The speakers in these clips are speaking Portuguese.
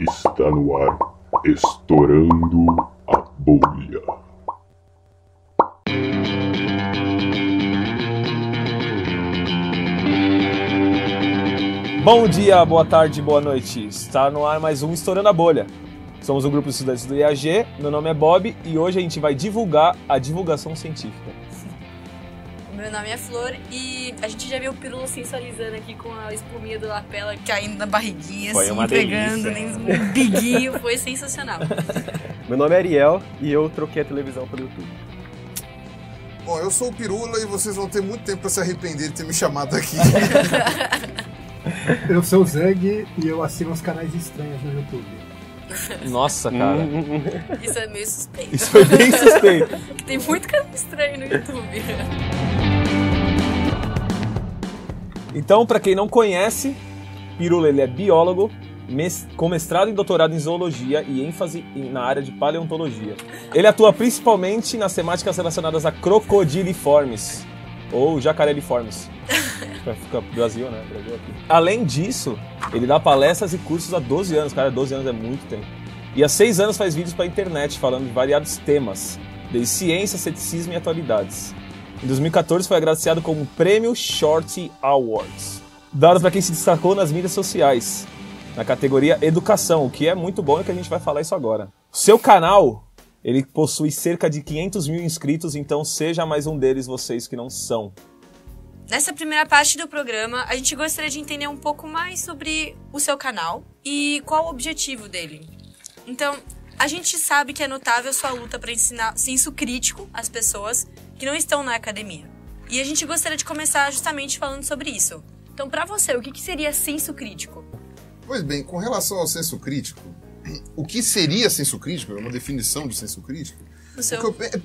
Está no ar, estourando a bolha. Bom dia, boa tarde, boa noite. Está no ar mais um Estourando a Bolha. Somos um grupo de estudantes do IAG, meu nome é Bob e hoje a gente vai divulgar a divulgação científica. Meu nome é Flor e a gente já viu o Pirula sensualizando aqui com a espuminha do lapela caindo na barriguinha, Foi assim, uma pegando, delícia. nem um biguinho, foi sensacional. Meu nome é Ariel e eu troquei a televisão pelo YouTube. Bom, eu sou o Pirula e vocês vão ter muito tempo pra se arrepender de ter me chamado aqui. Eu sou o Zang e eu assino os canais estranhos no YouTube. Nossa, cara. Isso é meio suspeito. Isso foi bem suspeito. Tem muito canal estranho no YouTube. Então, pra quem não conhece, Pirula ele é biólogo, com mestrado e doutorado em zoologia e ênfase na área de paleontologia. Ele atua principalmente nas temáticas relacionadas a crocodiliformes, ou jacareliformes. Fica Brasil, né? Brasil aqui. Além disso, ele dá palestras e cursos há 12 anos. Cara, 12 anos é muito tempo. E há 6 anos faz vídeos pra internet falando de variados temas, desde ciência, ceticismo e atualidades. Em 2014 foi agraciado com o Prêmio Shorty Awards, dado para quem se destacou nas mídias sociais, na categoria Educação, o que é muito bom e que a gente vai falar isso agora. O seu canal, ele possui cerca de 500 mil inscritos, então seja mais um deles vocês que não são. Nessa primeira parte do programa, a gente gostaria de entender um pouco mais sobre o seu canal e qual o objetivo dele. Então, a gente sabe que é notável sua luta para ensinar senso crítico às pessoas que não estão na academia. E a gente gostaria de começar justamente falando sobre isso. Então, para você, o que seria senso crítico? Pois bem, com relação ao senso crítico, o que seria senso crítico? É uma definição de senso crítico.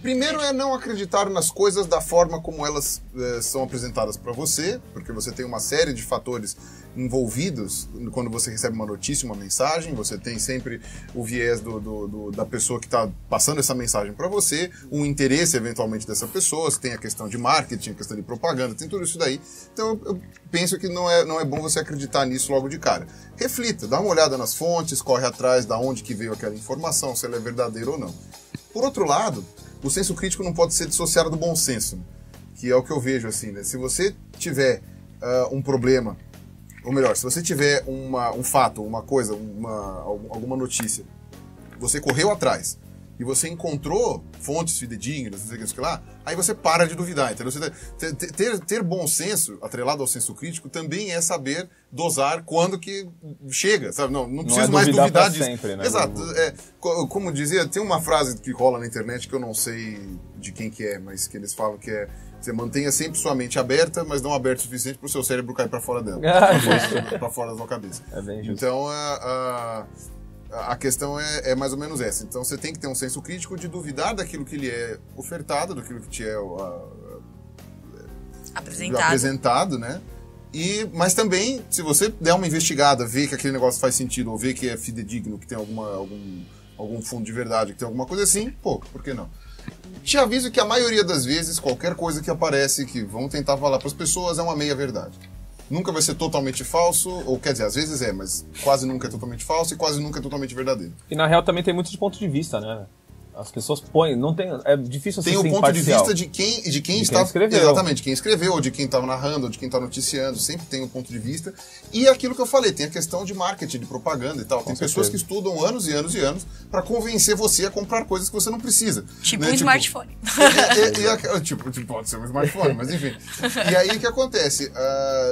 Primeiro é não acreditar nas coisas da forma como elas são apresentadas para você, porque você tem uma série de fatores envolvidos quando você recebe uma notícia, uma mensagem, você tem sempre o viés da pessoa que está passando essa mensagem para você, um interesse eventualmente dessa pessoa, você tem a questão de marketing, a questão de propaganda, tem tudo isso daí. Então eu penso que não é bom você acreditar nisso logo de cara. Reflita, dá uma olhada nas fontes, corre atrás da onde que veio aquela informação, se ela é verdadeira ou não. Por outro lado, o senso crítico não pode ser dissociado do bom senso, né? Que é o que eu vejo assim, né? Se você tiver um problema, ou melhor, se você tiver um fato, uma coisa, alguma notícia, você correu atrás e você encontrou fontes fidedignas, não sei o que lá, aí você para de duvidar, entendeu? Ter bom senso, atrelado ao senso crítico, também é saber dosar quando que chega, sabe? Não preciso mais duvidar disso. Sempre, né? Exato. Como dizia, tem uma frase que rola na internet que eu não sei de quem que é, mas que eles falam que é: você mantenha sempre sua mente aberta, mas não aberta o suficiente para o seu cérebro cair para fora dela. Para fora da sua cabeça. É bem justo. Então, a questão é mais ou menos essa. Então, você tem que ter um senso crítico de duvidar daquilo que lhe é ofertado, daquilo que te é apresentado, né? Mas também, se você der uma investigada, ver que aquele negócio faz sentido, ou ver que é fidedigno, que tem algum fundo de verdade, que tem alguma coisa assim, pô, por que não? Te aviso que a maioria das vezes, qualquer coisa que aparece, que vão tentar falar para as pessoas, é uma meia-verdade. Nunca vai ser totalmente falso, ou quer dizer, às vezes é, mas quase nunca é totalmente falso e quase nunca é totalmente verdadeiro. E na real também tem muito de ponto de vista, né? As pessoas põem, não tem, é difícil assim ser imparcial. Tem o ponto de vista de quem está escreveu. Exatamente, quem escreveu, ou de quem está narrando, ou de quem está noticiando, sempre tem um ponto de vista. E aquilo que eu falei, tem a questão de marketing, de propaganda e tal. Tem pessoas que estudam anos e anos e anos para convencer você a comprar coisas que você não precisa. Tipo um smartphone. Pode ser um smartphone, mas enfim. E aí o que acontece?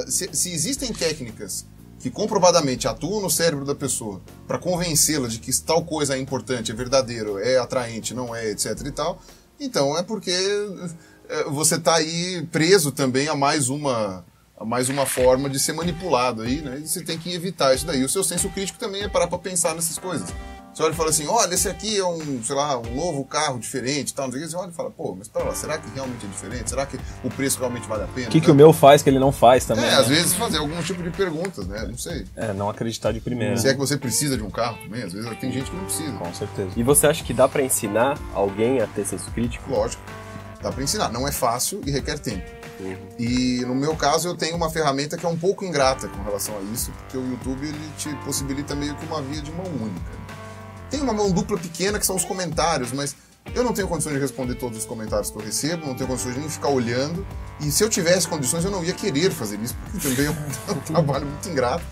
Se existem técnicas que comprovadamente atuam no cérebro da pessoa para convencê-la de que tal coisa é importante, é verdadeiro, é atraente, não é, etc e tal, então é porque você está aí preso também a mais uma forma de ser manipulado aí, né? E você tem que evitar isso daí. O seu senso crítico também é parar para pensar nessas coisas. Você olha e fala assim, olha, esse aqui é um novo carro diferente e tal, não sei o que. Você olha e fala, pô, mas pera lá, será que realmente é diferente? Será que o preço realmente vale a pena? O que o meu faz que ele não faz também? Às vezes fazer algum tipo de perguntas, né? Não sei. Não acreditar de primeira. Se é que você precisa de um carro também, às vezes tem gente que não precisa. Com certeza. E você acha que dá pra ensinar alguém a ter senso crítico? Lógico, dá pra ensinar. Não é fácil e requer tempo. E no meu caso eu tenho uma ferramenta que é um pouco ingrata com relação a isso, porque o YouTube ele te possibilita meio que uma via de mão única. Tem uma mão dupla pequena que são os comentários, mas eu não tenho condições de responder todos os comentários que eu recebo, não tenho condições de nem ficar olhando, e se eu tivesse condições eu não ia querer fazer isso, porque também é um trabalho muito ingrato.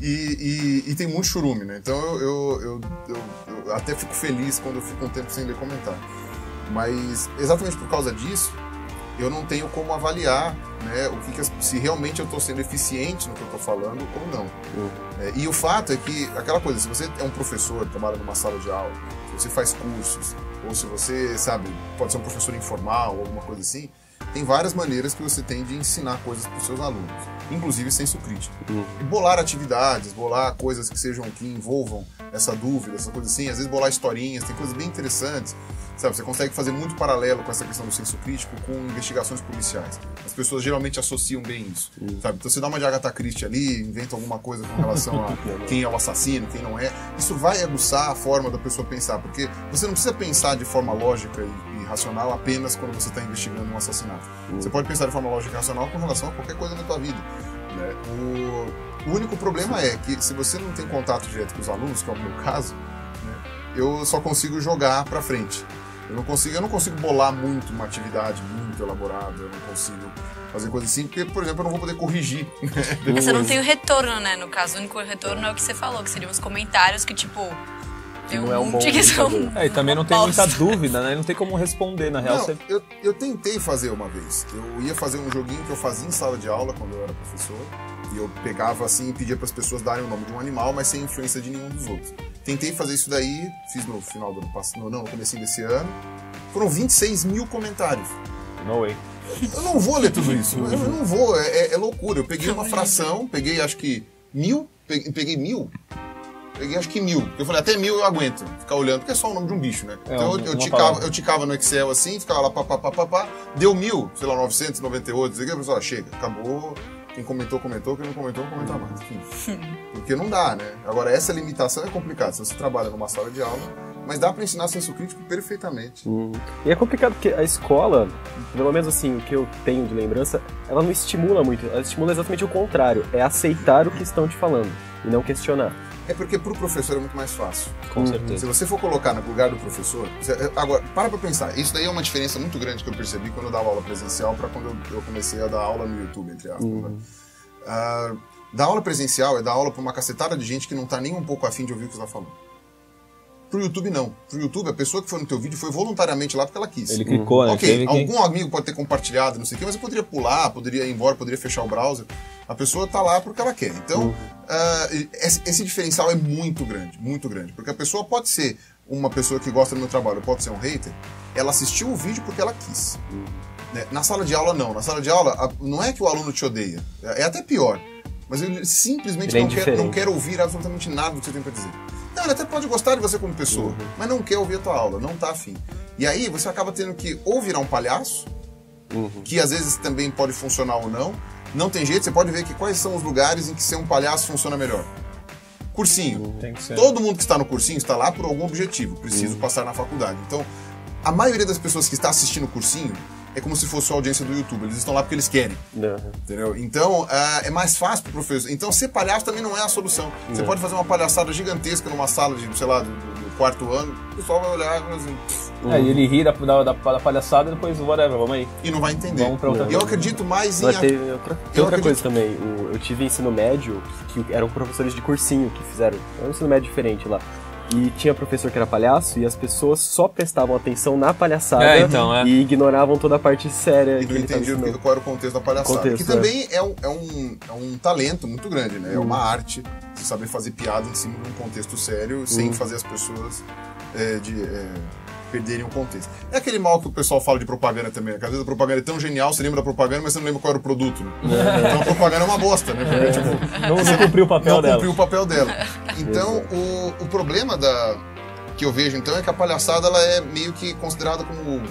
E tem muito churume, né? Então eu até fico feliz quando eu fico um tempo sem ler comentário. Mas exatamente por causa disso, eu não tenho como avaliar, né, se realmente eu estou sendo eficiente no que eu estou falando ou não. E o fato é que, aquela coisa, se você é um professor, trabalha numa sala de aula, se você faz cursos, ou se você, sabe, pode ser um professor informal ou alguma coisa assim, tem várias maneiras que você tem de ensinar coisas para os seus alunos, inclusive senso crítico. E bolar atividades, bolar coisas que envolvam essa dúvida, essa coisa assim, às vezes bolar historinhas, tem coisas bem interessantes, sabe? Você consegue fazer muito paralelo com essa questão do senso crítico com investigações policiais. As pessoas geralmente associam bem isso, sabe? Então você dá uma de Agatha Christie ali, inventa alguma coisa com relação a quem é o assassino, quem não é. Isso vai aguçar a forma da pessoa pensar, porque você não precisa pensar de forma lógica e racional apenas quando você está investigando um assassinato. Você pode pensar de forma lógica e racional com relação a qualquer coisa na tua vida, né? O único problema é que se você não tem contato direto com os alunos, que é o meu caso, né, eu só consigo jogar para frente. Eu não consigo bolar muito uma atividade muito elaborada, eu não consigo fazer coisa assim, porque, por exemplo, eu não vou poder corrigir. Você não tem o retorno, né? No caso, o único retorno é o que você falou, que seriam os comentários que, tipo... Não é um bom que são... E também não tem muita dúvida, né? Não tem como responder, na real. Não, eu tentei fazer uma vez. Eu ia fazer um joguinho que eu fazia em sala de aula quando eu era professor, e eu pegava assim e pedia para as pessoas darem o nome de um animal, mas sem influência de nenhum dos outros. Tentei fazer isso daí, fiz no final do ano passado, no comecinho desse ano. Foram 26 mil comentários. No way. Eu não vou ler tudo isso. Eu não vou, é loucura. Eu peguei uma fração, peguei acho que 1000, peguei 1000. Peguei acho que 1000. Eu falei, até 1000 eu aguento ficar olhando, porque é só o nome de um bicho, né? Então eu ticava no Excel assim, ficava lá, pá, deu 1000, sei lá, 998, sei o que, a pessoa, chega, acabou. Quem comentou, quem não comentou, não comenta mais. Enfim. Porque não dá, né? Agora, essa limitação é complicada. Se você trabalha numa sala de aula, mas dá pra ensinar senso crítico perfeitamente. E é complicado porque a escola, pelo menos assim, o que eu tenho de lembrança, ela não estimula muito. Ela estimula exatamente o contrário. É aceitar o que estão te falando e não questionar. É porque pro professor é muito mais fácil. Com certeza. Se você for colocar no lugar do professor... Agora, para pensar. Isso daí é uma diferença muito grande que eu percebi quando eu dava aula presencial para quando eu comecei a dar aula no YouTube, entre aspas. Né? Dar aula presencial é dar aula para uma cacetada de gente que não tá nem um pouco afim de ouvir o que você tá falando. Pro YouTube, não. Pro YouTube, a pessoa que foi no teu vídeo foi voluntariamente lá porque ela quis. Ele clicou, né? Ok, algum amigo pode ter compartilhado, não sei o quê, mas eu poderia pular, poderia ir embora, poderia fechar o browser. A pessoa tá lá porque ela quer. Então, esse diferencial é muito grande. Porque a pessoa pode ser uma pessoa que gosta do meu trabalho, pode ser um hater, ela assistiu o vídeo porque ela quis. Na sala de aula, não. Na sala de aula, não é que o aluno te odeia. É até pior. Mas ele simplesmente não quer ouvir absolutamente nada do que você tem pra dizer. Não, ele até pode gostar de você como pessoa, mas não quer ouvir a tua aula, não tá afim. E aí você acaba tendo que ou virar um palhaço, que às vezes também pode funcionar ou não. Não tem jeito, você pode ver que quais são os lugares em que ser um palhaço funciona melhor. Cursinho. Tem que ser. Todo mundo que está no cursinho está lá por algum objetivo. Preciso passar na faculdade. Então, a maioria das pessoas que está assistindo o cursinho é como se fosse a audiência do YouTube. Eles estão lá porque eles querem. Entendeu? Então, é mais fácil pro professor. Então, ser palhaço também não é a solução. Você pode fazer uma palhaçada gigantesca numa sala de, sei lá, do quarto ano, o pessoal vai olhar e assim... E ele ri da palhaçada e depois, whatever, vamos aí. E não vai entender. Vamos pra outra E eu acredito mais em... Mas tem outra coisa também. Eu tive ensino médio, que eram professores de cursinho que fizeram um ensino médio diferente lá. E tinha professor que era palhaço e as pessoas só prestavam atenção na palhaçada e ignoravam toda a parte séria. E não entendiam qual era o contexto da palhaçada. Que também é um talento muito grande, né? É uma arte de saber fazer piada em cima de um contexto sério sem fazer as pessoas perderem o contexto. É aquele mal que o pessoal fala de propaganda também, né? Às vezes a propaganda é tão genial, você lembra da propaganda, mas você não lembra qual era o produto. Né? Então a propaganda é uma bosta, né? Porque, tipo, não cumpriu o papel dela. Não cumpriu o papel dela. Então, o problema que eu vejo, então, é que a palhaçada ela é meio que considerada como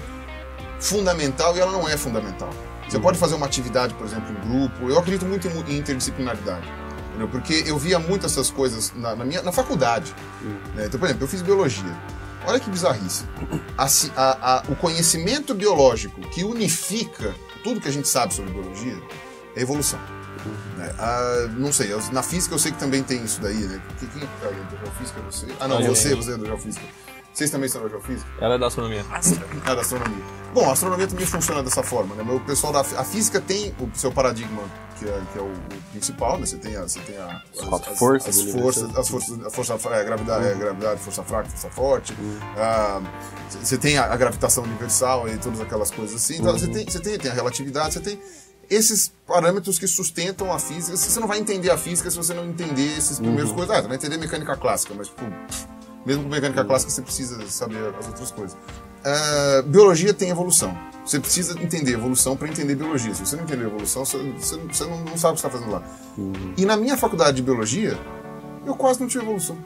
fundamental e ela não é fundamental. Você pode fazer uma atividade, por exemplo, em grupo. Eu acredito muito em interdisciplinaridade. Entendeu? Porque eu via muito essas coisas na faculdade. Né? Então, por exemplo, eu fiz biologia. Olha que bizarrice. O conhecimento biológico que unifica tudo que a gente sabe sobre biologia é evolução. Né? Não sei, na física eu sei que também tem isso daí, né? Quem é da geofísica? Você? Não, você é da geofísica. Vocês também são da geofísica? Ela é da astronomia. É da astronomia. Bom, a astronomia também funciona dessa forma, né? O pessoal a física tem o seu paradigma, que é o principal, né? Você tem a gravidade, força fraca, força forte. Você tem a gravitação universal e todas aquelas coisas assim. Então, você tem a relatividade, você tem esses parâmetros que sustentam a física. Você não vai entender a física se você não entender esses primeiros coisas. Você vai entender mecânica clássica, mas mesmo com mecânica clássica você precisa saber as outras coisas. Biologia tem evolução. Você precisa entender evolução para entender biologia. Se você não entender evolução, você não sabe o que você está fazendo lá. E na minha faculdade de biologia, eu quase não tive evolução.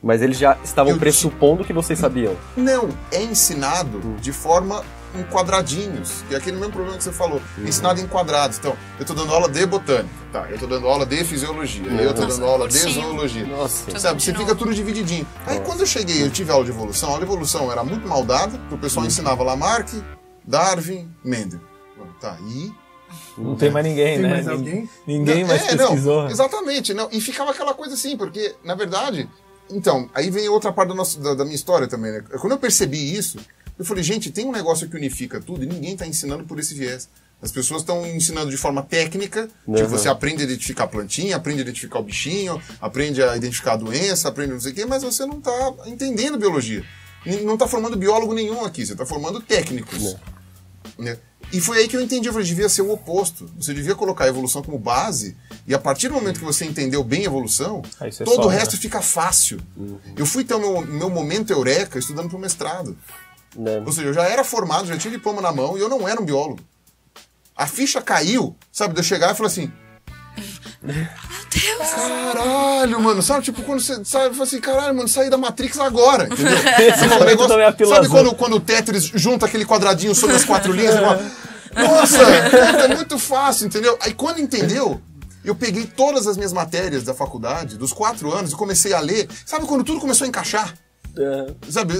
Mas eles já estavam pressupondo que vocês sabiam? Não, é ensinado de forma em quadradinhos, que é aquele mesmo problema que você falou, ensinado em quadrados. Então, eu estou dando aula de botânica, eu estou dando aula de fisiologia, eu estou dando aula de zoologia. Sabe, você fica tudo divididinho. Aí quando eu cheguei, eu tive aula de evolução, a aula de evolução era muito mal dada, porque o pessoal ensinava Lamarck, Darwin, Mendel. E... Não tem mais ninguém, Tem né? mais alguém? Ninguém mais pesquisou. Não, exatamente. Não. E ficava aquela coisa assim, porque, na verdade... Então, aí vem outra parte da minha história também, né? Quando eu percebi isso, eu falei, gente, tem um negócio que unifica tudo e ninguém está ensinando por esse viés. As pessoas estão ensinando de forma técnica, tipo, você aprende a identificar a plantinha, aprende a identificar o bichinho, aprende a identificar a doença, aprende não sei o quê, mas você não está entendendo biologia. Não está formando biólogo nenhum aqui, você está formando técnicos. Né? E foi aí que eu entendi, eu falei, devia ser o oposto. Você devia colocar a evolução como base, e a partir do momento que você entendeu bem a evolução, todo o resto fica fácil. Eu fui ter o meu momento eureka estudando para o mestrado. Ou seja, eu já era formado, já tinha diploma na mão, e eu não era um biólogo. A ficha caiu, sabe, de eu chegar e falar assim... Meu Deus! Caralho, mano, sabe, tipo, quando você sabe, eu falo assim, caralho, mano, saí da Matrix agora, entendeu? Sabe quando o Tetris junta aquele quadradinho sobre as 4 linhas e fala, nossa, é muito fácil, entendeu? Aí quando entendeu, eu peguei todas as minhas matérias da faculdade, dos 4 anos, e comecei a ler, sabe quando tudo começou a encaixar? Sabe,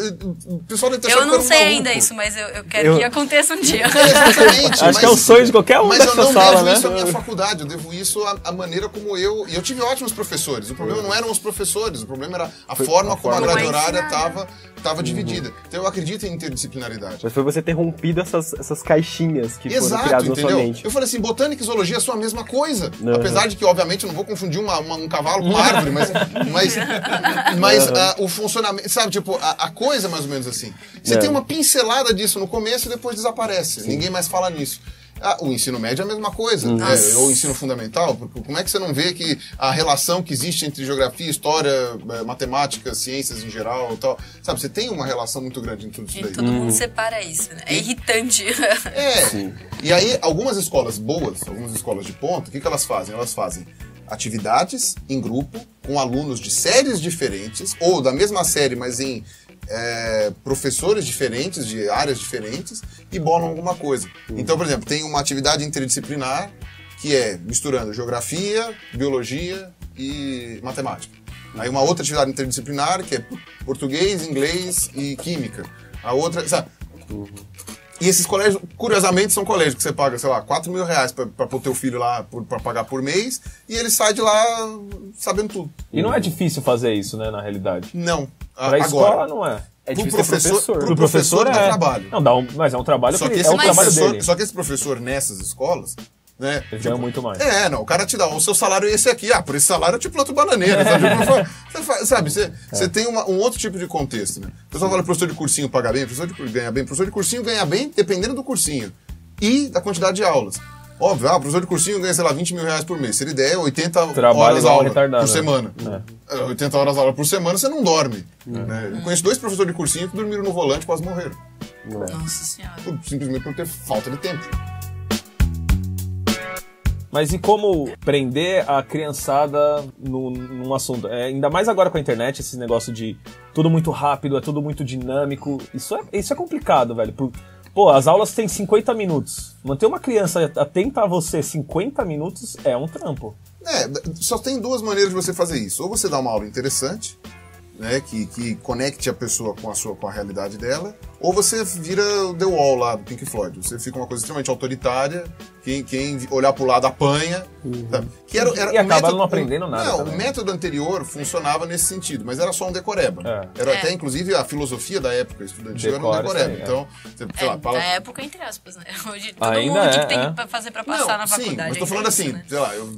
o pessoal deve ter Eu não sei ainda isso, mas eu quero que aconteça um dia. Exatamente. Acho que é o sonho de qualquer um dessa sala, né? Mas eu não devo isso à minha faculdade, eu devo isso à maneira como eu... E eu tive ótimos professores. O problema não eram os professores, o problema era a forma como a grade horária estava dividida. Então eu acredito em interdisciplinaridade. Mas foi você ter rompido essas caixinhas que foram criadas na sua mente. Eu falei assim, botânica e zoologia são a mesma coisa. Apesar de que, obviamente, eu não vou confundir um cavalo com uma árvore, mas o funcionamento... Sabe, tipo, a coisa é mais ou menos assim. Você tem uma pincelada disso no começo e depois desaparece. Ninguém mais fala nisso. O ensino médio é a mesma coisa. Ou o ensino fundamental. Como é que você não vê que a relação que existe entre geografia, história, matemática, ciências em geral e tal... Sabe, você tem uma relação muito grande em tudo isso daí. E todo mundo separa isso, né? É irritante. E aí, algumas escolas boas, algumas escolas de ponta, o que elas fazem? Elas fazem atividades em grupo, com alunos de séries diferentes, ou da mesma série, mas em professores diferentes, de áreas diferentes, e bolam alguma coisa. Então, por exemplo, tem uma atividade interdisciplinar, que é misturando geografia, biologia e matemática. Aí uma outra atividade interdisciplinar, que é português, inglês e química. A outra, sabe? E esses colégios, curiosamente, são colégios que você paga, sei lá, R$4.000 pra pôr teu filho lá, pra pagar por mês, e ele sai de lá sabendo tudo. E não é difícil fazer isso, né, na realidade? Não. Pra escola não é. É difícil pro professor dá trabalho. Não, mas é um trabalho só que é o trabalho dele. Só que esse professor nessas escolas, né? Eles ganham muito mais. O cara te dá, o seu salário é esse aqui. Por esse salário eu te planto bananeira. Você tem um outro tipo de contexto, né? O pessoal fala, professor de cursinho paga bem, professor de ganha bem. Professor de cursinho ganha bem dependendo do cursinho e da quantidade de aulas. Óbvio, o professor de cursinho ganha, sei lá, R$20.000 por mês. Se ele der 80 horas aula por semana. 80 horas aula por semana, você não dorme. Né? Eu conheço 2 professores de cursinho que dormiram no volante e quase morreram. Nossa Senhora. Simplesmente por ter falta de tempo. Mas e como prender a criançada num assunto? Ainda mais agora com a internet, esse negócio de tudo muito rápido, é tudo muito dinâmico. Isso é complicado, velho. Pô, as aulas têm 50 minutos. Manter uma criança atenta a você 50 minutos é um trampo. Só tem 2 maneiras de você fazer isso. Ou você dá uma aula interessante, né, que conecte a pessoa com a realidade dela, ou você vira o The Wall lá do Pink Floyd. Você fica uma coisa extremamente autoritária, quem olhar pro lado apanha. Sabe? Que era e acaba não aprendendo nada. Não, também. o método anterior funcionava nesse sentido, mas era só um decoreba. Era até, inclusive, a filosofia da época estudantil era um decoreba. Então, você, sei lá, da época, entre aspas, né? Hoje todo ainda mundo que tem pra fazer pra passar na faculdade. Sim, mas tô falando assim, né? sei lá, eu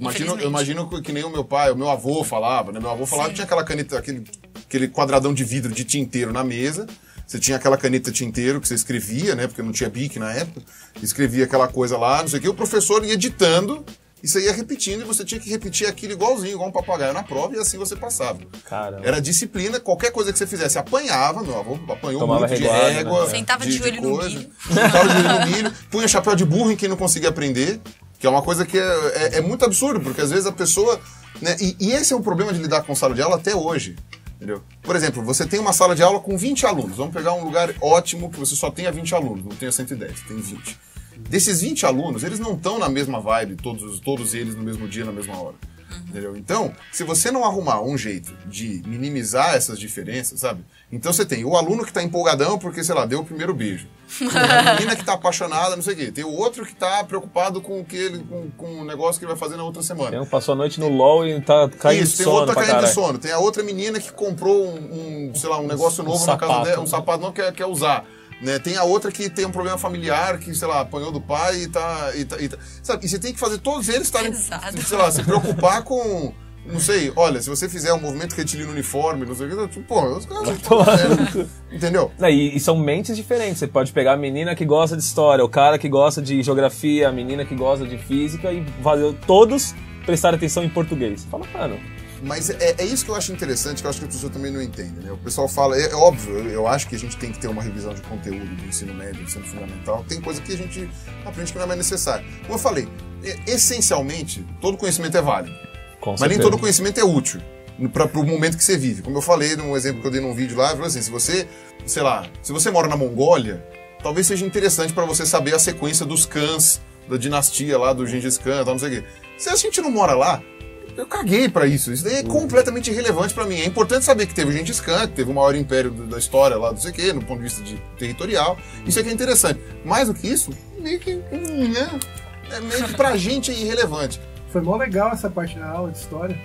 imagino que nem o meu pai, o meu avô falava, né? Meu avô falava que tinha aquela caneta, aquele quadradão de vidro de tinteiro na mesa. Você tinha aquela caneta tinteiro que você escrevia, né? Porque não tinha Bic na época. Escrevia aquela coisa lá, não sei o que. O professor ia ditando e você ia repetindo. E você tinha que repetir aquilo igualzinho, igual um papagaio na prova. E assim você passava. Caramba. Era disciplina. Qualquer coisa que você fizesse, apanhava. Meu avô apanhou Tomava muito reguada, de régua. né? Sentava de joelho no milho. Sentava de joelho no milho. Punha chapéu de burro em quem não conseguia aprender. Que é uma coisa que é muito absurdo. Porque às vezes a pessoa... Né? E esse é um problema de lidar com sala de aula até hoje. Entendeu? Por exemplo, você tem uma sala de aula com 20 alunos. Vamos pegar um lugar ótimo que você só tenha 20 alunos, não tenha 110, tem 20. Desses 20 alunos, eles não estão na mesma vibe, todos eles no mesmo dia, na mesma hora. Entendeu? Então, se você não arrumar um jeito de minimizar essas diferenças, sabe? Então você tem o aluno que tá empolgadão porque, sei lá, deu o primeiro beijo. Tem a menina que tá apaixonada, não sei o quê. Tem o outro que tá preocupado com o negócio que ele vai fazer na outra semana. Tem um que passou a noite no LOL e tá caindo de sono. Tem outro que tá caindo caralho. de sono. Tem a outra menina que comprou sei lá, um negócio novo na casa dela, um sapato novo que quer usar. Né? Tem a outra que tem um problema familiar, que, sei lá, apanhou do pai e tá. Sabe? E você tem que fazer todos eles estarem, sei lá, se preocupar com. Não sei, olha, se você fizer um movimento retilíneo uniforme, não sei o que, pô, os caras. Entendeu? E são mentes diferentes. Você pode pegar a menina que gosta de história, o cara que gosta de geografia, a menina que gosta de física e fazer todos prestar atenção em português. Você fala, mano. Mas é isso que eu acho interessante, que eu acho que a pessoa também não entende, né? O pessoal fala, é óbvio, eu acho que a gente tem que ter uma revisão de conteúdo do ensino médio, do ensino fundamental. Tem coisa que a gente aprende que não é mais necessário. Como eu falei, essencialmente, todo conhecimento é válido. Mas nem todo conhecimento é útil para o momento que você vive. Como eu falei num exemplo que eu dei num vídeo lá, eu falei assim, se você mora na Mongólia, talvez seja interessante para você saber a sequência dos Khans, da dinastia lá do Gengis Khan, tal, não sei o quê. Se a gente não mora lá, eu caguei pra isso. Isso daí é completamente irrelevante pra mim. É importante saber que teve o Gengis Khan, que teve o maior império da história lá, não sei o quê, no ponto de vista territorial. Isso aqui é interessante. Mais do que isso, meio que pra gente é irrelevante. Foi mó legal essa parte da aula de história.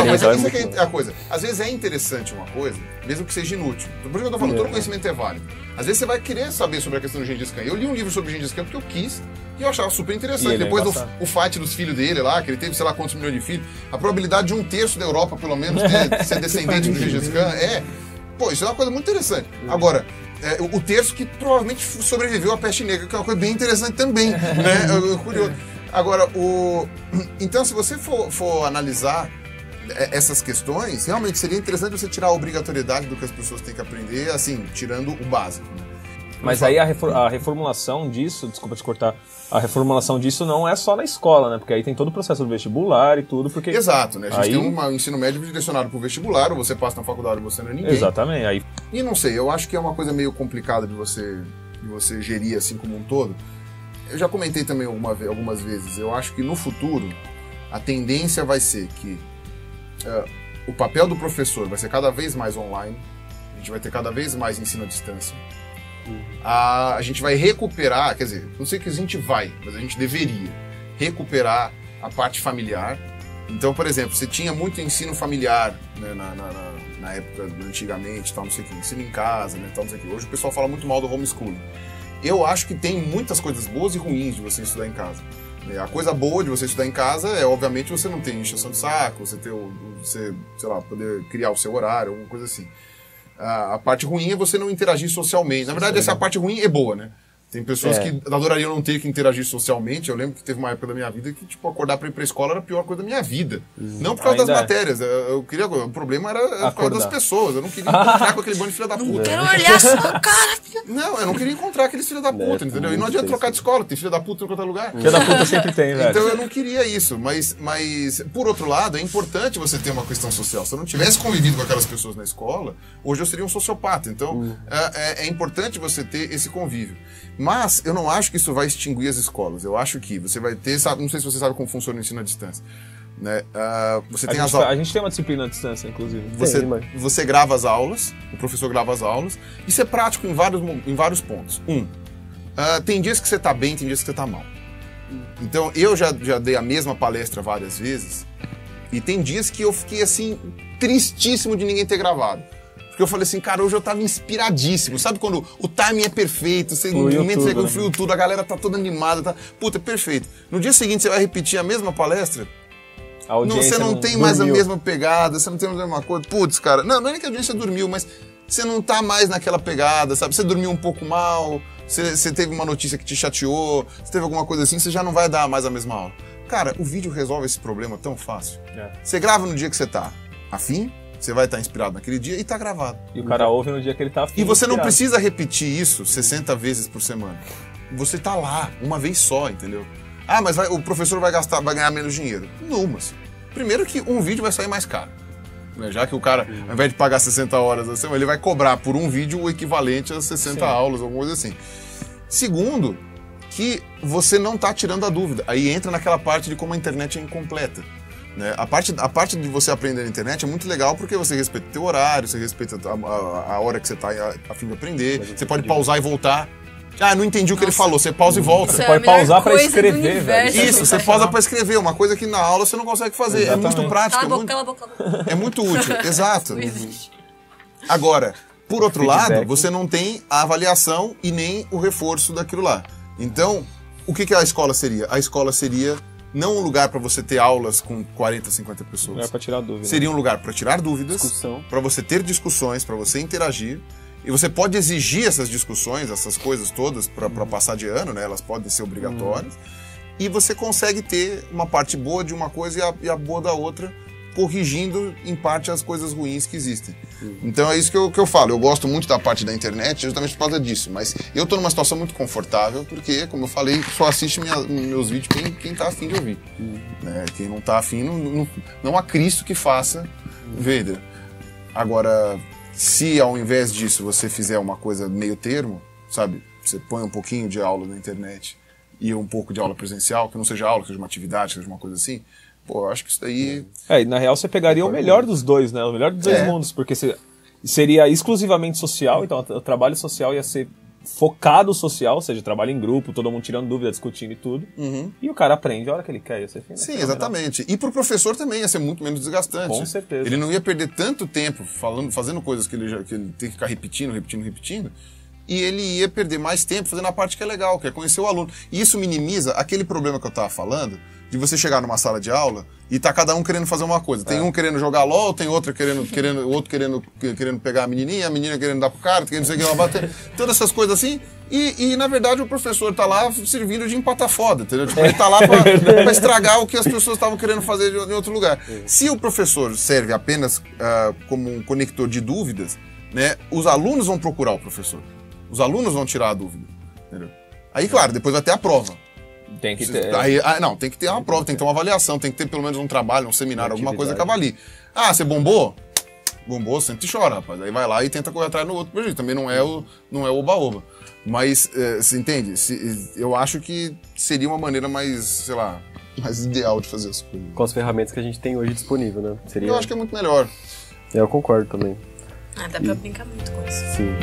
Mas isso aqui é a coisa. Às vezes é interessante uma coisa, mesmo que seja inútil. Por isso que eu tô falando, todo conhecimento é válido. Às vezes você vai querer saber sobre a questão do Gengis Khan. Eu li um livro sobre o Gengis Khan porque eu quis e eu achava super interessante. Depois o fight dos filhos dele lá, que ele teve sei lá quantos milhões de filhos, a probabilidade de 1/3 da Europa, pelo menos, ser descendente do Gengis Khan Pô, isso é uma coisa muito interessante. Agora, o terço que provavelmente sobreviveu à peste negra, que é uma coisa bem interessante também, né? Curioso. Agora, então, se você for analisar essas questões, realmente seria interessante você tirar a obrigatoriedade do que as pessoas têm que aprender, assim, tirando o básico. Né? Mas aí a reformulação disso, desculpa te cortar, a reformulação disso não é só na escola, né? Porque aí tem todo o processo do vestibular e tudo, porque... Exato, né? A gente tem um ensino médio direcionado pro vestibular, ou você passa na faculdade ou você não é ninguém. Exatamente. Aí... E não sei, eu acho que é uma coisa meio complicada de você gerir assim como um todo. Eu já comentei também algumas vezes, eu acho que no futuro a tendência vai ser que o papel do professor vai ser cada vez mais online, a gente vai ter cada vez mais ensino à distância, a gente vai recuperar, quer dizer, não sei que a gente vai, mas a gente deveria recuperar a parte familiar. Então, por exemplo, você tinha muito ensino familiar, né, na época, antigamente, tal, não sei o que, ensino em casa, né, tal, não sei o que. Hoje o pessoal fala muito mal do homeschooling. Eu acho que tem muitas coisas boas e ruins de você estudar em casa. A coisa boa de você estudar em casa é, obviamente, você não ter encheção de saco, você sei lá, poder criar o seu horário, alguma coisa assim. A parte ruim é você não interagir socialmente. Na verdade, essa parte ruim é boa, né? Tem pessoas que adorariam não ter que interagir socialmente. Eu lembro que teve uma época da minha vida que, tipo, acordar pra ir pra escola era a pior coisa da minha vida. Não por causa das matérias. O problema era por causa das pessoas. Eu não queria encontrar com aquele bando de filha da puta. Não quero olhar sua cara. Não, eu não queria encontrar aqueles filha da puta, entendeu? E não adianta trocar de escola. Tem filha da puta em qualquer lugar. Filha da puta sempre tem, velho. Então eu não queria isso. Mas, por outro lado, é importante você ter uma questão social. Se eu não tivesse convivido com aquelas pessoas na escola, hoje eu seria um sociopata. Então, é importante você ter esse convívio. Mas eu não acho que isso vai extinguir as escolas. Eu acho que você vai ter, não sei se você sabe como funciona o ensino à distância. né? Você tem A gente tem uma disciplina à distância, inclusive. Você grava as aulas, o professor grava as aulas. Isso é prático em vários pontos. Tem dias que você tá bem, tem dias que você tá mal. Então, eu já dei a mesma palestra várias vezes, e tem dias que eu fiquei, assim, tristíssimo de ninguém ter gravado. Porque eu falei assim, cara, hoje eu tava inspiradíssimo. Sabe quando o timing é perfeito, no momento você fluiu tudo, a galera tá toda animada, tá... Puta, é perfeito. No dia seguinte você vai repetir a mesma palestra, você não tem mais a mesma pegada, você não tem a mesma coisa. Putz, cara, não é nem que a audiência dormiu, mas você não tá mais naquela pegada, sabe? Você dormiu um pouco mal, você teve uma notícia que te chateou, você teve alguma coisa assim, você já não vai dar mais a mesma aula. Cara, o vídeo resolve esse problema tão fácil. Você grava no dia que você tá afim, você vai estar inspirado naquele dia e tá gravado. E o cara ouve no dia que ele tá afim. E você não precisa repetir isso 60 vezes por semana. Você tá lá, uma vez só, entendeu? Ah, mas o professor vai ganhar menos dinheiro. Numas. Primeiro que um vídeo vai sair mais caro. Já que o cara, ao invés de pagar 60 horas a semana, ele vai cobrar por um vídeo o equivalente a 60 aulas, alguma coisa assim. Segundo, que você não tá tirando a dúvida. Aí entra naquela parte de como a internet é incompleta. Né? A parte de você aprender na internet é muito legal porque você respeita o teu horário, você respeita a hora que você tá a fim de aprender, você pode pausar e voltar. Ah, não entendi o que ele falou, você pausa e volta. Você pode pausar pra escrever, velho. Isso, você pausa pra escrever, uma coisa que na aula você não consegue fazer. Exatamente. É muito prático. Cala a boca. É muito útil, exato. Agora, por outro lado, você não tem a avaliação e nem o reforço daquilo lá. Então, o que a escola seria? A escola seria não um lugar para você ter aulas com 40, 50 pessoas. Lugar para tirar dúvidas. Seria um lugar para tirar dúvidas, para você ter discussões, para você interagir. E você pode exigir essas discussões, essas coisas todas para passar de ano, né? Elas podem ser obrigatórias. E você consegue ter uma parte boa de uma coisa e a boa da outra, corrigindo em parte as coisas ruins que existem. Então é isso que eu falo. Eu gosto muito da parte da internet justamente por causa disso. Mas eu tô numa situação muito confortável porque, como eu falei, só assiste meus vídeos quem tá afim de ouvir. Né? Quem não tá afim, não há Cristo que faça ver. Agora, se ao invés disso você fizer uma coisa meio termo, sabe? Você põe um pouquinho de aula na internet e um pouco de aula presencial, que não seja aula, que seja uma atividade, que seja uma coisa assim, pô, eu acho que isso daí... E na real você pegaria o melhor dos dois, né? O melhor dos dois mundos, porque seria exclusivamente social, então o trabalho social ia ser focado social, ou seja, trabalho em grupo, todo mundo tirando dúvida, discutindo e tudo. E o cara aprende a hora que ele quer. Ia ser Sim, exatamente. E pro professor também ia ser muito menos desgastante. Com certeza. Ele não ia perder tanto tempo fazendo coisas que ele tem que ficar repetindo. E ele ia perder mais tempo fazendo a parte que é legal, que é conhecer o aluno. E isso minimiza aquele problema que eu tava falando, de você chegar numa sala de aula e tá cada um querendo fazer uma coisa. Tem um querendo jogar LOL, tem outro querendo pegar a menina querendo dar pro cara, querendo dizer que ela bater. Todas essas coisas assim. E na verdade, o professor tá lá servindo de empata foda, entendeu? Tipo, ele tá lá pra estragar o que as pessoas estavam querendo fazer em outro lugar. Se o professor serve apenas como um conector de dúvidas, né, os alunos vão procurar o professor. Os alunos vão tirar a dúvida, entendeu? Aí, claro, depois vai ter a prova. Tem que ter. Tem que ter uma prova, tem que ter uma avaliação, tem que ter pelo menos um trabalho, um seminário, alguma coisa que avalie. Ah, você bombou? Bombou, senta e chora, rapaz. Aí vai lá e tenta correr atrás no outro prejuízo. Também não é oba-oba. Mas, você entende? Eu acho que seria uma maneira mais, sei lá, mais ideal de fazer as coisas. Com as ferramentas que a gente tem hoje disponível, né? Eu acho que é muito melhor. Eu concordo também. Dá pra brincar muito com isso. Sim.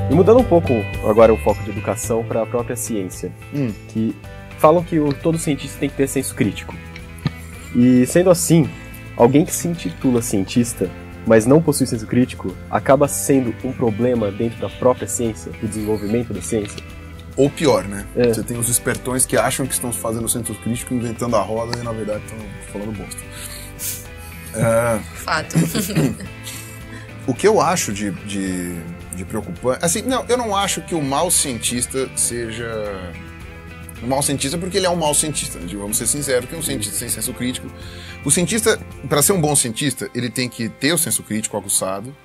E mudando um pouco agora o foco de educação para a própria ciência, que falam que todo cientista tem que ter senso crítico. E sendo assim, alguém que se intitula cientista, mas não possui senso crítico, acaba sendo um problema dentro da própria ciência, do desenvolvimento da ciência. Ou pior, né? Você tem os espertões que acham que estão fazendo senso crítico, inventando a roda e na verdade estão falando bosta. Fato. O que eu acho de preocupante... Assim, não, eu não acho que o mau cientista seja... Um mau cientista porque ele é um mau cientista, né? Vamos ser sinceros, que é um cientista sem senso crítico. O cientista, para ser um bom cientista, ele tem que ter o senso crítico aguçado,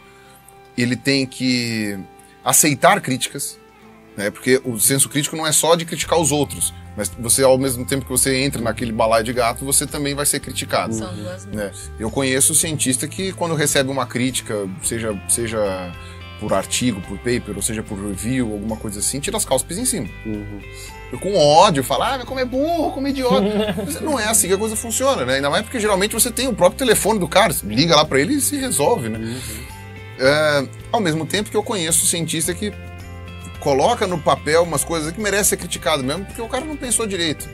ele tem que aceitar críticas, né? Porque o senso crítico não é só de criticar os outros, mas você, ao mesmo tempo que você entra naquele balaio de gato, você também vai ser criticado. São duas, né? Eu conheço cientista que, quando recebe uma crítica, seja por artigo, por paper, ou seja, por review, alguma coisa assim, tira as calças em cima. Eu com ódio falo, mas como é burro, como é idiota. Mas não é assim que a coisa funciona, né? Ainda mais porque geralmente você tem o próprio telefone do cara, você liga lá pra ele e se resolve, né? Ao mesmo tempo que eu conheço cientista que coloca no papel umas coisas que merecem ser criticado mesmo, porque o cara não pensou direito.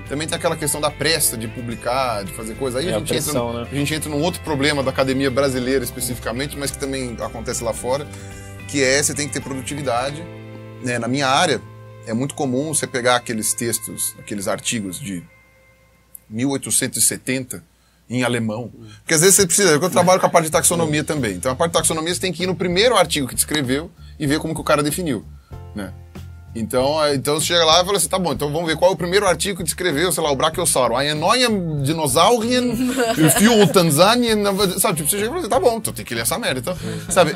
Também tem aquela questão da pressa de publicar, de fazer coisa. Aí a gente entra num outro problema da academia brasileira especificamente, mas que também acontece lá fora, que é você tem que ter produtividade. Né? Na minha área, é muito comum você pegar aqueles textos, aqueles artigos de 1870 em alemão. Porque às vezes você precisa, eu trabalho com a parte de taxonomia também. Então a parte de taxonomia você tem que ir no primeiro artigo que descreveu e ver como que o cara definiu. Né? Então você chega lá e fala assim, tá bom, então vamos ver qual é o primeiro artigo que descreveu, sei lá, o Brachiosauro. A Enoia Dinosaurien, Fio Tanzanien, sabe? Tipo, você chega e fala assim, tá bom, então tem que ler essa merda. Então, sabe?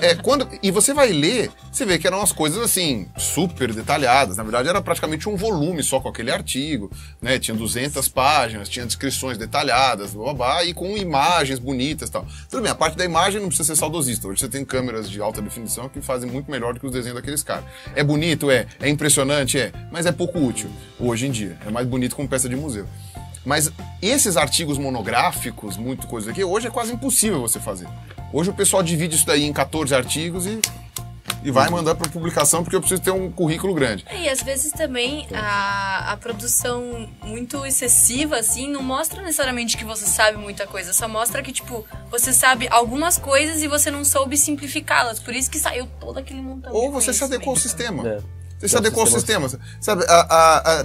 E você vai ler, você vê que eram umas coisas assim, super detalhadas. Na verdade, era praticamente um volume só com aquele artigo, né? Tinha 200 páginas, tinha descrições detalhadas, blá, blá, blá, e com imagens bonitas e tal. Tudo bem, a parte da imagem não precisa ser saudosista. Hoje você tem câmeras de alta definição que fazem muito melhor do que os desenhos daqueles caras. É bonito? É impressionante? É, mas é pouco útil hoje em dia. É mais bonito como peça de museu. Mas esses artigos monográficos, muito coisa aqui, hoje é quase impossível você fazer. Hoje o pessoal divide isso daí em 14 artigos e vai mandar para publicação porque eu preciso ter um currículo grande. E às vezes também a produção muito excessiva, assim, não mostra necessariamente que você sabe muita coisa, só mostra que, tipo, você sabe algumas coisas e você não soube simplificá-las, por isso que saiu todo aquele montão. Ou você se adequou ao sistema. Você se adequou ao sistema. Sabe,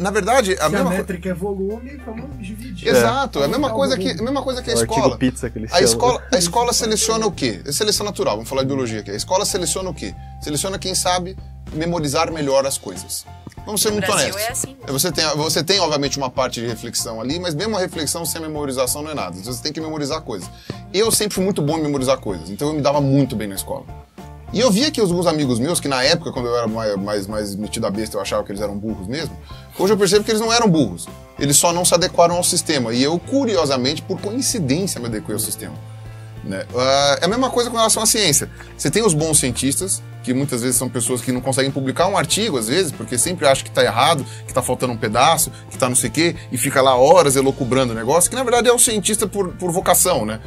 na verdade... A métrica é volume, vamos dividir. Exato, é a mesma coisa que a escola. Pizza que eles a escola seleciona o quê? É seleção natural, vamos falar de biologia aqui. A escola seleciona o quê? Seleciona quem sabe memorizar melhor as coisas. Vamos ser muito honestos. É assim. Você tem, obviamente, uma parte de reflexão ali, mas mesmo a reflexão sem a memorização não é nada. Você tem que memorizar coisas. Eu sempre fui muito bom em memorizar coisas, então eu me dava muito bem na escola. E eu via que alguns amigos meus, que na época, quando eu era mais metido a besta, eu achava que eles eram burros mesmo, hoje eu percebo que eles não eram burros. Eles só não se adequaram ao sistema. E eu, curiosamente, por coincidência, me adequei ao sistema. Né? É a mesma coisa com relação à ciência. Você tem os bons cientistas, que muitas vezes são pessoas que não conseguem publicar um artigo, às vezes, porque sempre acham que está errado, que está faltando um pedaço, que está não sei o quê, e fica lá horas elocubrando o negócio, que na verdade é um cientista por vocação, né?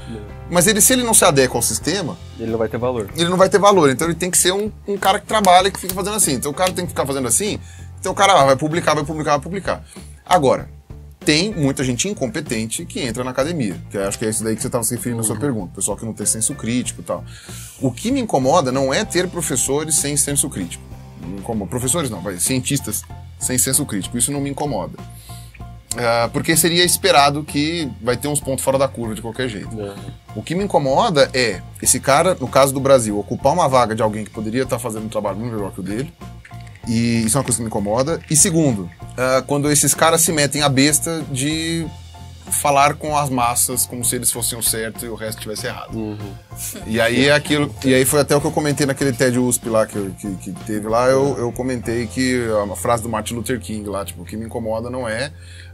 Mas se ele não se adequa ao sistema... Ele não vai ter valor. Ele não vai ter valor, então ele tem que ser um cara que trabalha, que fica fazendo assim. Então o cara tem que ficar fazendo assim, então o cara vai publicar. Agora, tem muita gente incompetente que entra na academia, que eu acho que é isso daí que você estava se referindo na sua pergunta, pessoal que não tem senso crítico e tal. O que me incomoda não é ter professores sem senso crítico. Professores não, cientistas sem senso crítico, isso não me incomoda. Porque seria esperado que vai ter uns pontos fora da curva de qualquer jeito. O que me incomoda é esse cara, no caso do Brasil, ocupar uma vaga de alguém que poderia estar fazendo um trabalho muito melhor que o dele. E isso é uma coisa que me incomoda. E segundo, quando esses caras se metem a besta de falar com as massas como se eles fossem o certo e o resto estivesse errado. E aí foi até o que eu comentei naquele TED USP lá que teve lá, eu comentei que a frase do Martin Luther King lá, tipo, o que me incomoda não é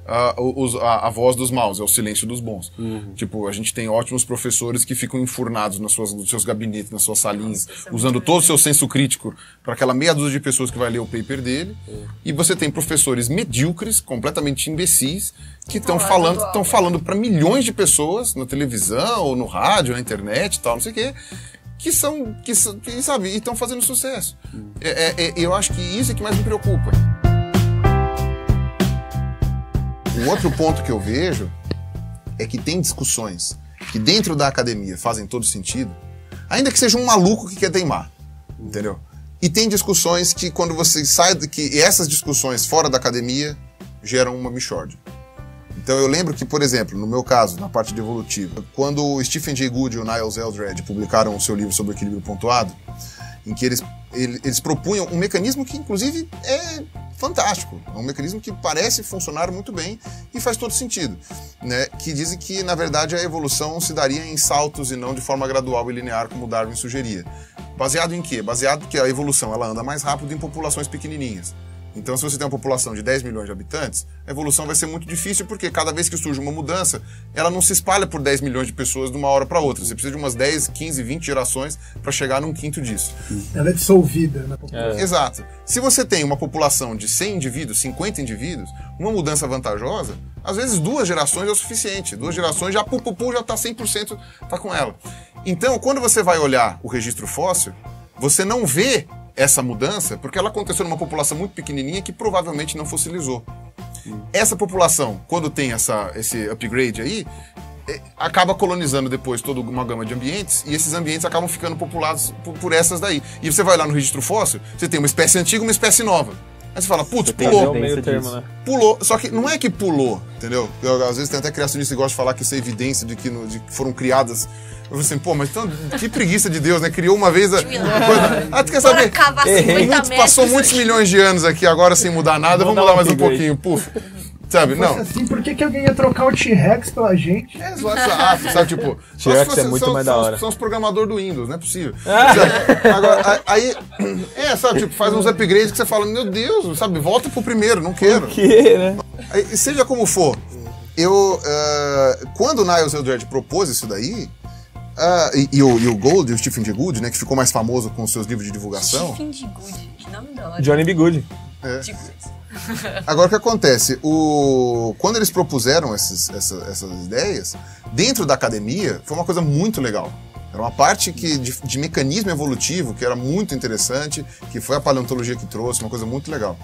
a voz dos maus, é o silêncio dos bons. Tipo, a gente tem ótimos professores que ficam enfurnados nos seus gabinetes, nas suas salinhas, usando todo o seu senso crítico para aquela meia dúzia de pessoas que vai ler o paper dele. E você tem professores medíocres, completamente imbecis, que estão falando para milhões de pessoas na televisão, ou no rádio, na internet e tal, não sei o quê, que sabe, e estão fazendo sucesso. Eu acho que isso é que mais me preocupa. Um outro ponto que eu vejo é que tem discussões que dentro da academia fazem todo sentido, ainda que seja um maluco que quer teimar, entendeu? E tem discussões que quando você sai, que essas discussões fora da academia geram uma mixórdia. Então eu lembro que, por exemplo, no meu caso, na parte de evolutiva, quando o Stephen Jay Gould e o Niles Eldredge publicaram o seu livro sobre equilíbrio pontuado, em que eles propunham um mecanismo que, inclusive, é fantástico. É um mecanismo que parece funcionar muito bem e faz todo sentido. Né? Que dizem que, na verdade, a evolução se daria em saltos e não de forma gradual e linear, como Darwin sugeria. Baseado em quê? Baseado que a evolução ela anda mais rápido em populações pequenininhas. Então, se você tem uma população de 10 milhões de habitantes, a evolução vai ser muito difícil, porque cada vez que surge uma mudança, ela não se espalha por 10 milhões de pessoas de uma hora para outra. Você precisa de umas 10, 15, 20 gerações para chegar num quinto disso. Ela é dissolvida na população. Exato. Se você tem uma população de 100 indivíduos, 50 indivíduos, uma mudança vantajosa, às vezes 2 gerações é o suficiente. 2 gerações já já tá 100% tá com ela. Então, quando você vai olhar o registro fóssil, você não vê essa mudança porque ela aconteceu numa população muito pequenininha que provavelmente não fossilizou. Essa população, quando tem esse upgrade aí, acaba colonizando depois toda uma gama de ambientes, e esses ambientes acabam ficando populados por essas daí. E você vai lá no registro fóssil, você tem uma espécie antiga e uma espécie nova. Aí você fala, putz, pulou. Meio termo, né? Pulou, só que não é que pulou, entendeu? Às vezes tem até criacionista que gosta de falar que isso é evidência de que foram criadas. Eu falei assim, pô, mas então, que preguiça de Deus, né? Criou uma vez a coisa. Ah, tu quer saber? Passou muitos milhões de anos aqui agora sem mudar nada, vamos mudar mais um pouquinho, puf. Sabe, não. Assim, por que alguém ia trocar o T-Rex pela gente? É exato, sabe, tipo... T-Rex é muito mais da hora. São os programadores do Windows, não é possível. Agora, aí... sabe, tipo, faz uns upgrades que você fala, meu Deus, sabe, volta pro primeiro, não quero. Por quê, né? Aí, seja como for, quando o Niles Eldredge propôs isso daí, e o Gould, o Stephen Jay Gould, né, que ficou mais famoso com os seus livros de divulgação... Stephen Jay Gould, que nome da hora. Johnny B. Goode. Agora, o que acontece? Quando eles propuseram essas ideias, dentro da academia, foi uma coisa muito legal. Era uma parte de mecanismo evolutivo que era muito interessante, que foi a paleontologia que trouxe, uma coisa muito legal.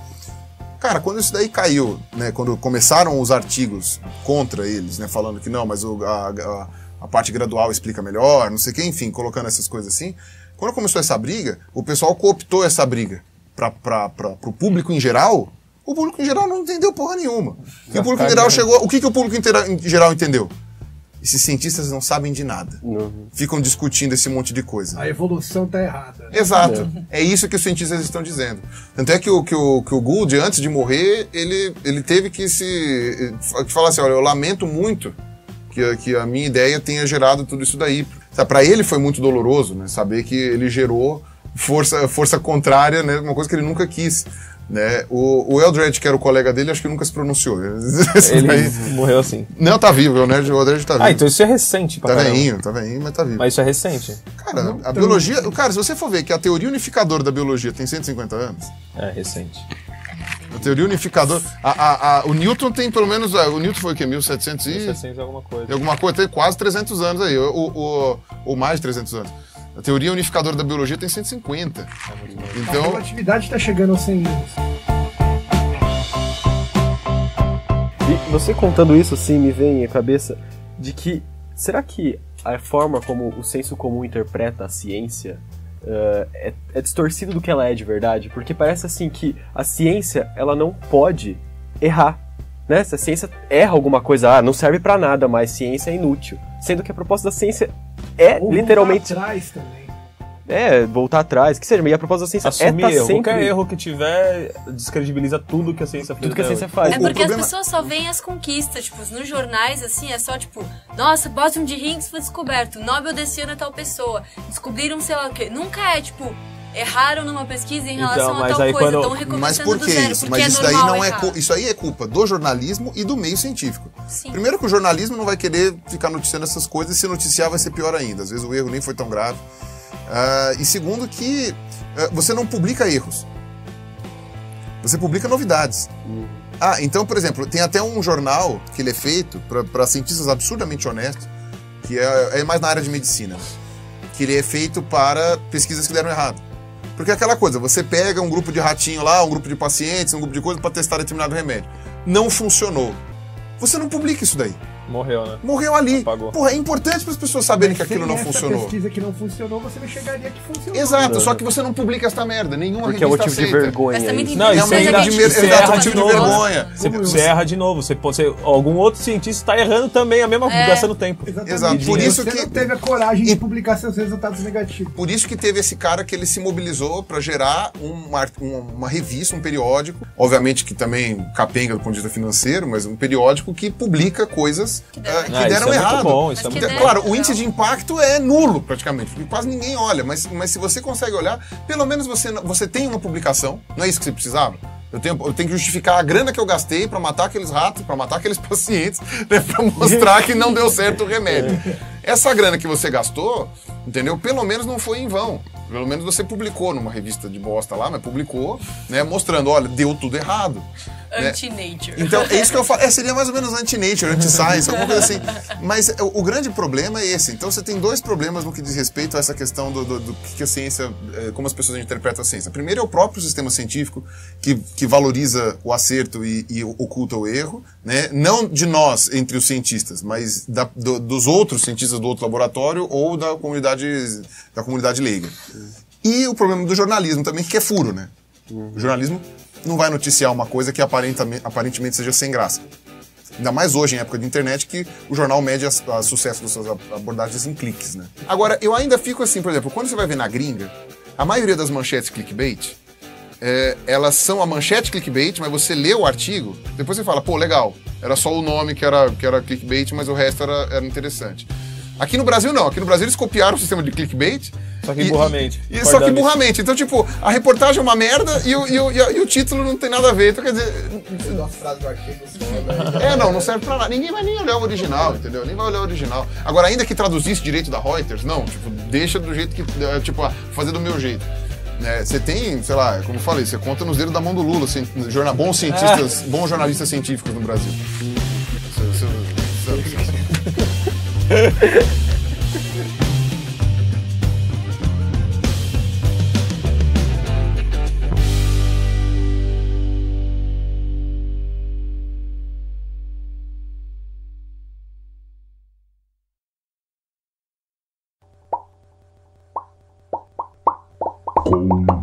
Cara, quando isso daí caiu, né, quando começaram os artigos contra eles, né, falando que não, mas a parte gradual explica melhor, não sei o que, enfim, colocando essas coisas assim, quando começou essa briga, o pessoal cooptou essa briga para o público em geral. O público em geral não entendeu porra nenhuma. E o público em geral chegou... O que o público em geral entendeu? Esses cientistas não sabem de nada. Ficam discutindo esse monte de coisa. A evolução tá errada. Exato. É isso que os cientistas estão dizendo. Tanto é que o Gould, antes de morrer, ele teve que falar assim, olha, eu lamento muito que a minha ideia tenha gerado tudo isso daí. Para ele foi muito doloroso, né? Saber que ele gerou força contrária, né? Uma coisa que ele nunca quis. Né? O Eldredge, que era o colega dele, acho que nunca se pronunciou. Ele morreu assim. Não, tá vivo, né? O Eldredge tá vivo. Então isso é recente pra caramba. Tá veinho, mas tá vivo. Mas isso é recente. Cara, a biologia... Cara, se você for ver que a teoria unificadora da biologia tem 150 anos... É recente. A teoria unificadora... O Newton tem pelo menos... O Newton foi o quê? 1700 e... 1700 alguma coisa. Alguma coisa, tem quase 300 anos aí. Ou mais de 300 anos. A teoria unificadora da biologia tem 150. Então, a relatividade está chegando aos 100 anos. E você contando isso assim, me vem à cabeça de que... Será que a forma como o senso comum interpreta a ciência é distorcido do que ela é de verdade? Porque parece assim que a ciência, ela não pode errar. Né? Se a ciência erra alguma coisa, não serve pra nada, mas ciência é inútil. Sendo que a proposta da ciência é ou literalmente... voltar atrás também. Voltar atrás, que seja, e a proposta da ciência assumir tá erro. sempre... Qualquer erro que tiver descredibiliza tudo que a ciência fez. Tudo que a ciência faz. É porque as pessoas só veem as conquistas, tipo, nos jornais, assim, é só tipo, nossa, bóson de Higgs foi descoberto, Nobel desse ano é tal pessoa, descobriram sei lá o quê. Nunca é, tipo... Erraram numa pesquisa em relação a tal coisa, estão recomeçando mas por que do zero, isso? porque Mas isso é daí normal não errar. isso aí é culpa do jornalismo e do meio científico. Sim. Primeiro que o jornalismo não vai querer ficar noticiando essas coisas, e se noticiar vai ser pior ainda. Às vezes o erro nem foi tão grave. E segundo que você não publica erros. Você publica novidades. Então, por exemplo, tem até um jornal que ele é feito para cientistas absurdamente honestos, que é mais na área de medicina, que ele é feito para pesquisas que deram errado. Porque é aquela coisa, você pega um grupo de ratinho lá, um grupo de pacientes, um grupo de coisa para testar determinado remédio. Não funcionou. Você não publica isso daí. Morreu, né? Morreu ali. Apagou. Porra, é importante para as pessoas saberem que aquilo não funcionou. Se pesquisa que não funcionou, você não chegaria que funcionou. Exato, só que você não publica esta merda. Nenhuma Porque é revista motivo de aceita. vergonha. Mas também isso. tem Não, muita isso aí coisa dá que- de Exato, erra motivo de de novo. vergonha. Você erra de novo. Algum outro cientista está errando também, a mesma gastando tempo. Exatamente. Exato, por isso você que- não teve a coragem de publicar seus resultados negativos. Por isso que teve esse cara que ele se mobilizou para gerar uma revista, um periódico, obviamente que também capenga do ponto de vista financeiro, mas um periódico que publica coisas que deram isso é muito errado. bom, isso é Mas muito que bom. Claro, o índice de impacto é nulo, praticamente, porque quase ninguém olha, mas se você consegue olhar, pelo menos você tem uma publicação, não é isso que você precisava? Eu tenho que justificar a grana que eu gastei pra matar aqueles ratos, pra matar aqueles pacientes, né, pra mostrar que não deu certo o remédio. Essa grana que você gastou, entendeu? Pelo menos não foi em vão. Pelo menos você publicou numa revista de bosta lá, mas publicou, né, mostrando, olha, deu tudo errado. Anti-nature. Então, é isso que eu falo. Seria mais ou menos anti-nature, anti-science, alguma coisa assim. Mas o grande problema é esse. Então, você tem dois problemas no que diz respeito a essa questão do que a ciência, como as pessoas interpretam a ciência. Primeiro é o próprio sistema científico, que valoriza o acerto e oculta o erro, né? Não de nós, entre os cientistas, mas dos outros cientistas do outro laboratório ou da comunidade leiga. E o problema do jornalismo também, que é furo, né? O jornalismo não vai noticiar uma coisa que aparentemente seja sem graça. Ainda mais hoje, em época de internet, que o jornal mede o sucesso das suas abordagens em cliques, né? Agora, eu ainda fico assim, por exemplo, quando você vai ver na gringa, a maioria das manchetes clickbait, elas são a manchete clickbait, mas você lê o artigo, depois você fala, pô, legal, era só o nome que era clickbait, mas o resto era interessante. Aqui no Brasil não, aqui no Brasil eles copiaram o sistema de clickbait. Só que burramente. Só que burramente. Então, tipo, a reportagem é uma merda e o título não tem nada a ver. Então, quer dizer... Uma frase do artigo não serve pra nada. Ninguém vai nem olhar o original, entendeu? Nem vai olhar o original. Agora, ainda que traduzisse direito da Reuters, não, tipo, deixa do jeito que... Tipo, fazer do meu jeito. Você tem, sei lá, como eu falei, você conta nos dedos da mão do Lula, bons jornalistas científicos no Brasil. Com